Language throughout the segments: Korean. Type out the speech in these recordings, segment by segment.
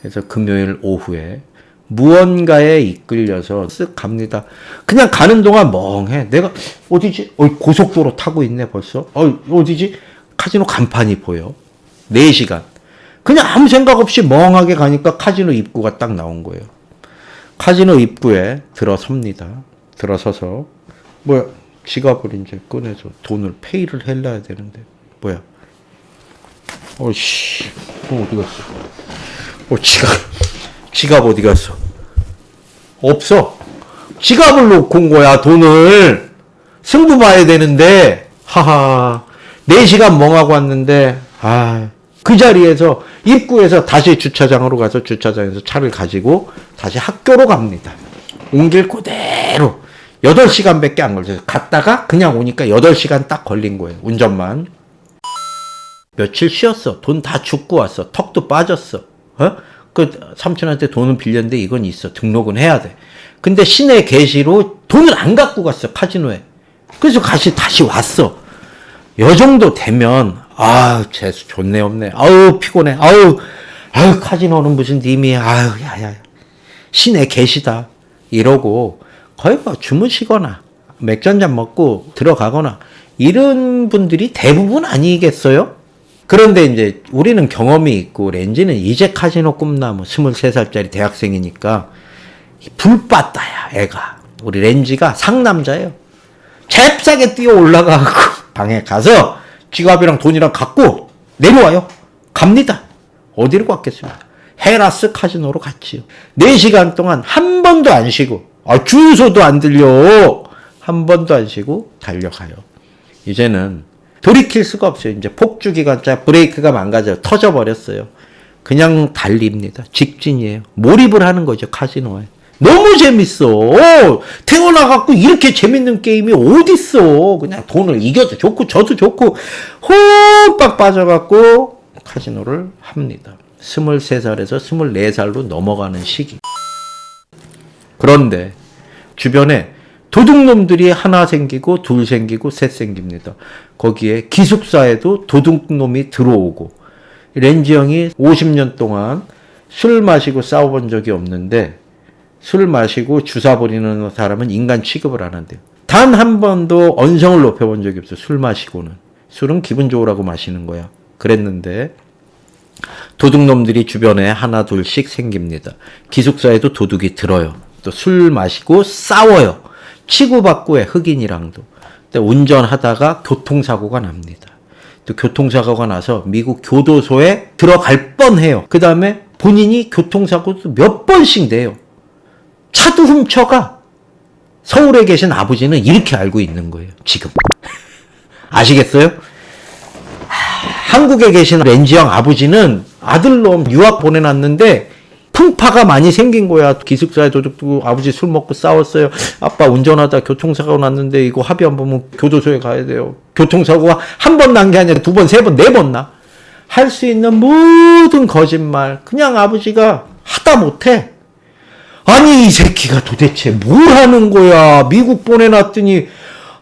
그래서 금요일 오후에 무언가에 이끌려서 쓱 갑니다. 그냥 가는 동안 멍해. 내가 어디지? 고속도로 타고 있네 벌써. 어디지? 카지노 간판이 보여. 4시간. 그냥 아무 생각 없이 멍하게 가니까 카지노 입구가 딱 나온 거예요. 카지노 입구에 들어섭니다. 들어서서 뭐야? 지갑을 이제 꺼내서 돈을 페이를 해놔야 되는데 뭐야? 어씨, 어디 갔어? 지갑 어디 갔어? 없어. 지갑을 놓고 온 거야, 돈을. 승부 봐야 되는데, 하하. 4시간 멍하고 왔는데, 그 자리에서, 입구에서 다시 주차장으로 가서 주차장에서 차를 가지고 다시 학교로 갑니다. 온 길 그대로. 8시간 밖에 안 걸려요. 갔다가 그냥 오니까 8시간 딱 걸린 거예요, 운전만. 며칠 쉬었어. 돈 다 줍고 왔어. 턱도 빠졌어. 그 삼촌한테 돈은 빌렸는데 이건 있어. 등록은 해야 돼. 근데 시내 게시로 돈을 안 갖고 갔어. 카지노에. 그래서 다시 왔어. 요 정도 되면 재수 좋네 없네. 피곤해. 카지노는 무슨 님이 야야. 시내 게시다. 이러고 거의 뭐 주무시거나 맥주 한잔 먹고 들어가거나 이런 분들이 대부분 아니겠어요? 그런데 이제 우리는 경험이 있고 렌지는 이제 카지노 꿈나무 23살짜리 대학생이니까 불빠따야 애가. 우리 렌지가 상남자예요. 잽싸게 뛰어 올라가고 방에 가서 지갑이랑 돈이랑 갖고 내려와요. 갑니다. 어디로 갔겠습니까? 헤라스 카지노로 갔지요. 4시간 동안 한 번도 안 쉬고 주유소도 안 들려. 한 번도 안 쉬고 달려가요. 이제는 돌이킬 수가 없어요. 이제 폭주기관차 브레이크가 망가져 터져버렸어요. 그냥 달립니다. 직진이에요. 몰입을 하는 거죠. 카지노에. 너무 재밌어. 태어나갖고 이렇게 재밌는 게임이 어딨어. 그냥 돈을 이겨도 좋고 져도 좋고 홀빡 빠져갖고 카지노를 합니다. 23살에서 24살로 넘어가는 시기. 그런데 주변에 도둑놈들이 하나 생기고 둘 생기고 셋 생깁니다. 거기에 기숙사에도 도둑놈이 들어오고 렌지 형이 50년 동안 술 마시고 싸워본 적이 없는데 술 마시고 주사 부리는 사람은 인간 취급을 안 한대요. 단 한 번도 언성을 높여본 적이 없어요. 술 마시고는. 술은 기분 좋으라고 마시는 거야. 그랬는데 도둑놈들이 주변에 하나 둘씩 생깁니다. 기숙사에도 도둑이 들어요. 또 술 마시고 싸워요. 치고받고 해, 흑인이랑도. 근데 운전하다가 교통사고가 납니다. 또 교통사고가 나서 미국 교도소에 들어갈 뻔해요. 그 다음에 본인이 교통사고도 몇 번씩 내요. 차도 훔쳐가. 서울에 계신 아버지는 이렇게 알고 있는 거예요. 지금. 아시겠어요? 한국에 계신 렌지 형 아버지는 아들놈 유학 보내놨는데 풍파가 많이 생긴 거야. 기숙사에 도둑도 아버지 술 먹고 싸웠어요. 아빠 운전하다 교통사고 났는데 이거 합의 안 보면 교도소에 가야 돼요. 교통사고가 한 번 난 게 아니라 2번, 3번, 4번 나. 할 수 있는 모든 거짓말 그냥 아버지가 하다 못해. 아니 이 새끼가 도대체 뭘 하는 거야. 미국 보내놨더니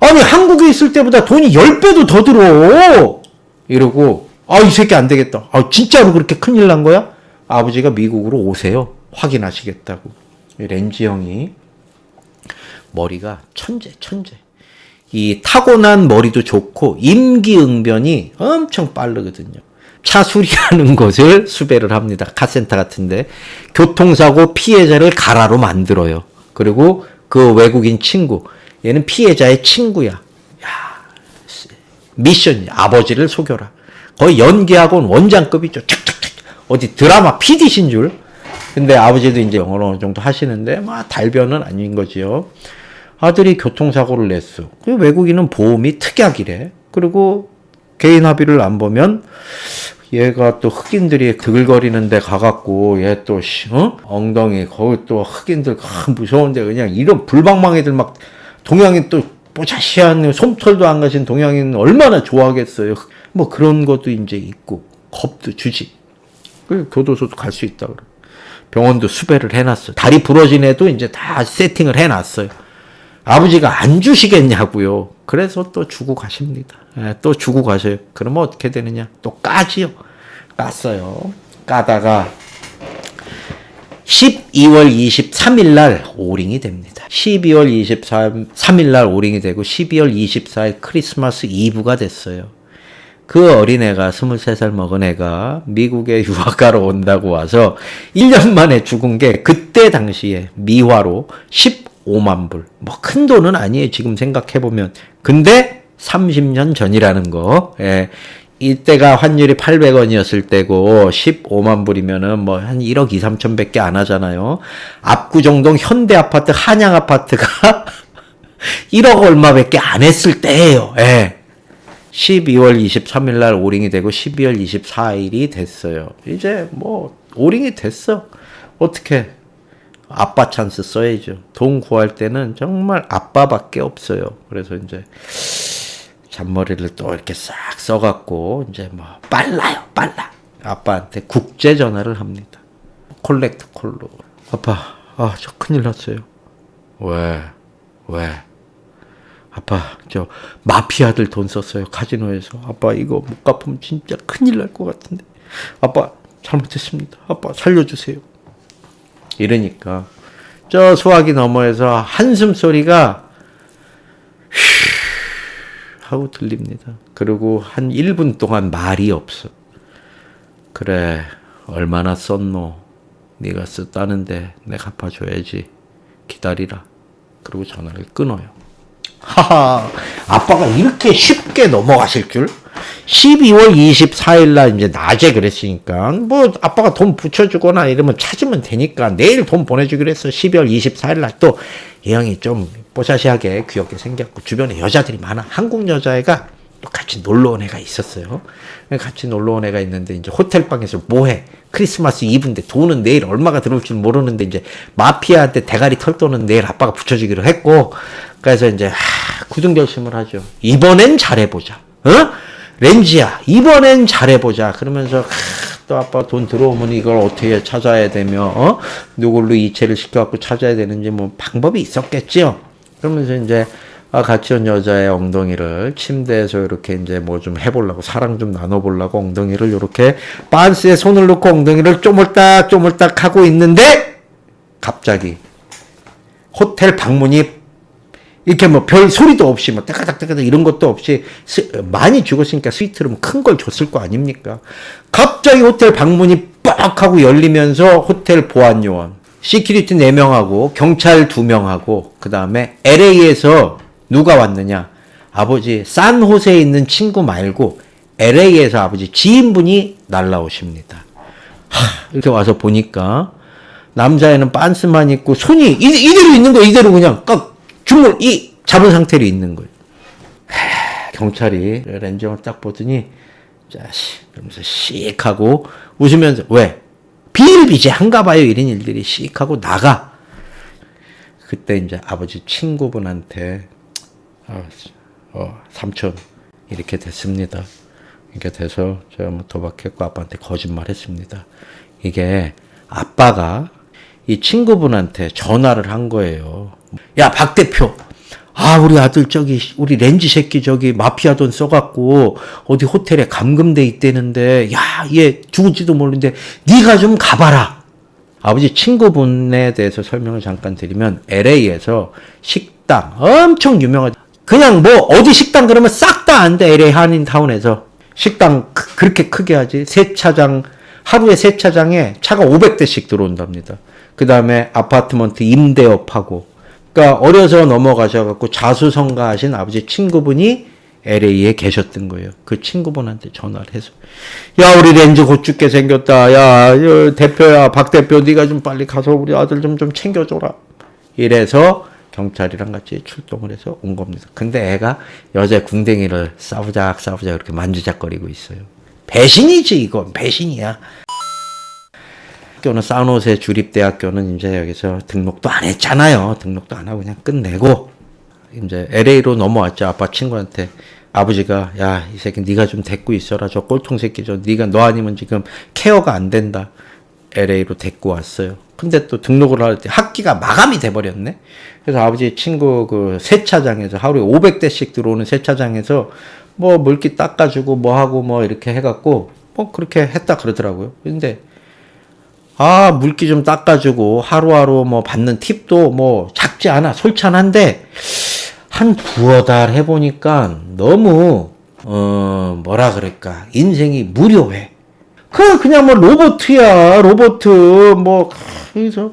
아니 한국에 있을 때보다 돈이 10배도 더 들어. 이러고 이 새끼 안 되겠다. 진짜로 그렇게 큰일 난 거야? 아버지가 미국으로 오세요. 확인하시겠다고. 렌지 형이 머리가 천재. 이 타고난 머리도 좋고 임기응변이 엄청 빠르거든요. 차 수리하는 것을 수배를 합니다. 카센터 같은데 교통사고 피해자를 가라로 만들어요. 그리고 그 외국인 친구 얘는 피해자의 친구야. 미션 아버지를 속여라. 거의 연기학원 원장급이죠. 어디 드라마 PD신 줄. 근데 아버지도 이제 영어를 어느 정도 하시는데 달변은 아닌 거지요. 아들이 교통사고를 냈어. 그 외국인은 보험이 특약이래. 그리고 개인 합의를 안 보면 얘가 또 흑인들이 드글거리는 데 가갖고 얘 또 엉덩이 거기 또 흑인들 무서운데 그냥 이런 불방망이들 막 동양인 또 뽀샤시한 솜털도 안 가신 동양인 얼마나 좋아하겠어요. 뭐 그런 것도 이제 있고 겁도 주지. 그 교도소도 갈 수 있다 그래. 병원도 수배를 해놨어. 다리 부러진 애도 이제 다 세팅을 해놨어요. 아버지가 안 주시겠냐고요. 그래서 또 주고 가십니다. 또 주고 가셔요. 그러면 어떻게 되느냐? 또 까지요. 깠어요. 까다가 12월 23일 날 오링이 됩니다. 12월 23일 날 오링이 되고 12월 24일 크리스마스 이브가 됐어요. 그 어린애가 23살 먹은 애가 미국에 유학가러 온다고 와서 1년 만에 죽은 게 그때 당시에 미화로 15만 불. 뭐 큰 돈은 아니에요. 지금 생각해보면. 근데 30년 전이라는 거. 예. 이때가 환율이 800원이었을 때고 15만 불이면은 뭐 한 1억 2, 3천 밖에 안 하잖아요. 압구정동 현대아파트 한양아파트가 1억 얼마밖에 안 했을 때예요. 예. 12월 23일 날 오링이 되고 12월 24일이 됐어요. 이제 뭐 오링이 됐어. 어떻게 아빠 찬스 써야죠. 돈 구할 때는 정말 아빠밖에 없어요. 그래서 이제 잔머리를 또 이렇게 싹 써갖고 이제 뭐 빨라요. 아빠한테 국제 전화를 합니다. 콜렉트 콜로. 아빠, 저 큰일 났어요. 왜? 아빠, 저 마피아들 돈 썼어요. 카지노에서. 아빠 이거 못 갚으면 진짜 큰일 날 것 같은데. 아빠 잘못했습니다. 아빠 살려주세요. 이러니까 저 소화기 너머에서 한숨 소리가 하고 들립니다. 그리고 한 1분 동안 말이 없어. 그래, 얼마나 썼노? 네가 썼다는데 내가 갚아줘야지. 기다리라. 그리고 전화를 끊어요. 하하, 아빠가 이렇게 쉽게 넘어가실 줄? 12월 24일 날 이제 낮에 그랬으니까 뭐 아빠가 돈 붙여주거나 이러면 찾으면 되니까 내일 돈 보내주기로 했어. 12월 24일 날 또 이 형이 좀 뽀샤시하게 귀엽게 생겼고 주변에 여자들이 많아. 한국 여자애가 또 같이 놀러 온 애가 있었어요. 같이 놀러 온 애가 있는데 이제 호텔 방에서 뭐해? 크리스마스 이브인데 돈은 내일 얼마가 들어올 줄 모르는데 이제 마피아한테 대가리 털 돈은 내일 아빠가 붙여주기로 했고 그래서 이제 굳은 결심을 하죠. 이번엔 잘해보자. 렌지야, 이번엔 잘해보자. 그러면서 또 아빠 돈 들어오면 이걸 어떻게 찾아야 되며 누굴로 이체를 시켜갖고 찾아야 되는지 뭐 방법이 있었겠지요. 그러면서 이제 같이 온 여자의 엉덩이를 침대에서 이렇게 이제 뭐 좀 해보려고 사랑 좀 나눠보려고 엉덩이를 이렇게 반스에 손을 넣고 엉덩이를 쪼물딱 하고 있는데 갑자기 호텔 방문이 이렇게 뭐 별 소리도 없이 뭐 따가닥 이런 것도 없이 많이 죽었으니까 스위트룸 큰 걸 줬을 거 아닙니까? 갑자기 호텔 방문이 빡 하고 열리면서 호텔 보안요원 시큐리티 4명하고 경찰 2명하고 그 다음에 LA에서 누가 왔느냐? 아버지 산호세에 있는 친구 말고 LA에서 아버지 지인분이 날라오십니다. 이렇게 와서 보니까 남자애는 빤스만 입고 손이 이대로 있는 거예요. 이대로 그냥 줌을 잡은 상태로 있는 거예요. 경찰이 렌즈만 딱 보더니 자식 이러면서 씩 하고 웃으면서 왜? 비일비재한가 봐요. 이런 일들이 씩 하고 나가. 그때 이제 아버지 친구분한테 삼촌 이렇게 됐습니다. 이렇게 돼서 제가 뭐 도박했고 아빠한테 거짓말했습니다. 이게 아빠가 이 친구분한테 전화를 한 거예요. 야, 박 대표. 우리 아들 우리 렌지 새끼 마피아 돈 써갖고 어디 호텔에 감금돼 있대는데 야, 얘 죽을지도 모르는데 네가 좀 가봐라. 아버지 친구분에 대해서 설명을 잠깐 드리면 LA에서 식당 엄청 유명한 그냥 뭐 어디 식당 그러면 싹 다 안 돼. LA 한인타운에서 식당 그렇게 크게 하지. 하루에 세차장에 차가 500대씩 들어온답니다. 그 다음에 아파트먼트 임대업하고 그러니까 어려서 넘어가셔갖고 자수성가하신 아버지 친구분이 LA에 계셨던 거예요. 그 친구분한테 전화를 해서 야, 우리 렌즈 곧 죽게 생겼다. 야, 대표야, 박 대표 네가 좀 빨리 가서 우리 아들 좀 챙겨줘라. 이래서 경찰이랑 같이 출동을 해서 온 겁니다. 근데 애가 여자 궁뎅이를 싸우작 이렇게 만지작거리고 있어요. 배신이지, 이건 배신이야. 학교는 산호세 주립대학교는 이제 여기서 등록도 안 했잖아요. 등록도 안 하고 그냥 끝내고 이제 LA로 넘어왔죠. 아빠 친구한테 아버지가 야, 이 새끼 네가 좀 데리고 있어라. 저 꼴통 새끼 너 아니면 지금 케어가 안 된다. LA로 데리고 왔어요. 근데 또 등록을 할 때 학기가 마감이 돼버렸네. 그래서 아버지 친구 그 세차장에서 하루에 500대씩 들어오는 세차장에서 뭐 물기 닦아주고 뭐 하고 뭐 이렇게 해갖고 뭐 그렇게 했다 그러더라고요. 근데 아, 물기 좀 닦아주고 하루하루 뭐 받는 팁도 뭐 작지 않아. 솔찬한데 한 두어 달 해보니까 너무 뭐라 그럴까, 인생이 무료해. 그냥 뭐 로보트야, 로보트. 뭐 그래서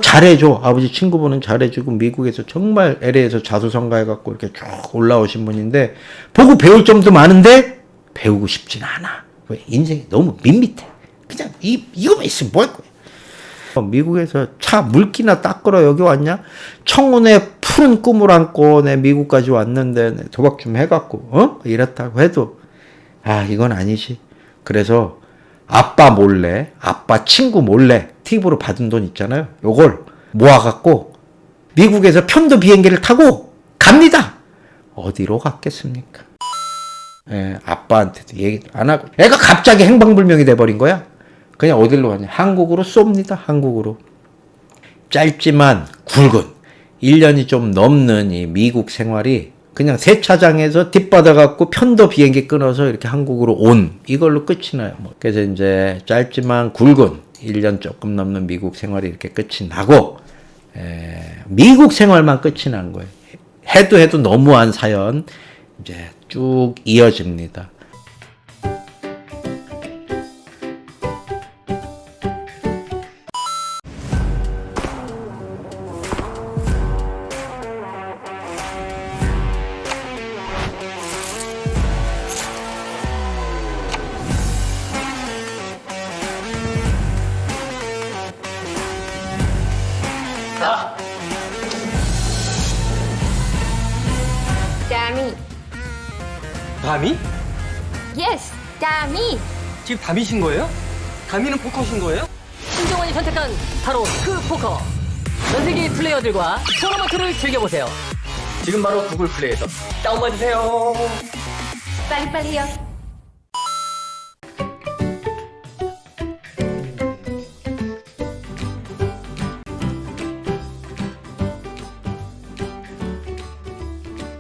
잘해줘. 아버지 친구분은 잘해주고, 미국에서 정말 LA에서 자수성가 해갖고 이렇게 쭉 올라오신 분인데, 보고 배울 점도 많은데 배우고 싶진 않아. 왜? 인생이 너무 밋밋해. 그냥 이거만 있으면 뭐 할 거야. 미국에서 차 물기나 닦으러 여기 왔냐? 청혼의 푸른 꿈을 안고 내 미국까지 왔는데 도박 좀 해갖고 이렇다고 해도 이건 아니지. 그래서 아빠 몰래, 아빠 친구 몰래 팁으로 받은 돈 있잖아요. 요걸 모아갖고 미국에서 편도 비행기를 타고 갑니다. 어디로 갔겠습니까? 아빠한테도 얘기 안 하고, 애가 갑자기 행방불명이 돼버린 거야. 그냥 어디로 가냐? 한국으로 쏩니다. 한국으로. 짧지만 굵은 1년이 좀 넘는 이 미국 생활이 그냥 세차장에서 뒷받아갖고 편도 비행기 끊어서 이렇게 한국으로 온, 이걸로 끝이 나요. 그래서 이제 짧지만 굵은 1년 조금 넘는 미국 생활이 이렇게 끝이 나고, 미국 생활만 끝이 난 거예요. 해도 너무한 사연 이제 쭉 이어집니다. 다미. 담이? Yes, 다미. 지금 담이신 거예요? 담이는 포커신 거예요? 신종원이 선택한 바로 그 포커. 전 세계 플레이어들과 토너먼트를 즐겨보세요. 지금 바로 구글 플레이에서 다운받으세요. 빨리빨리요.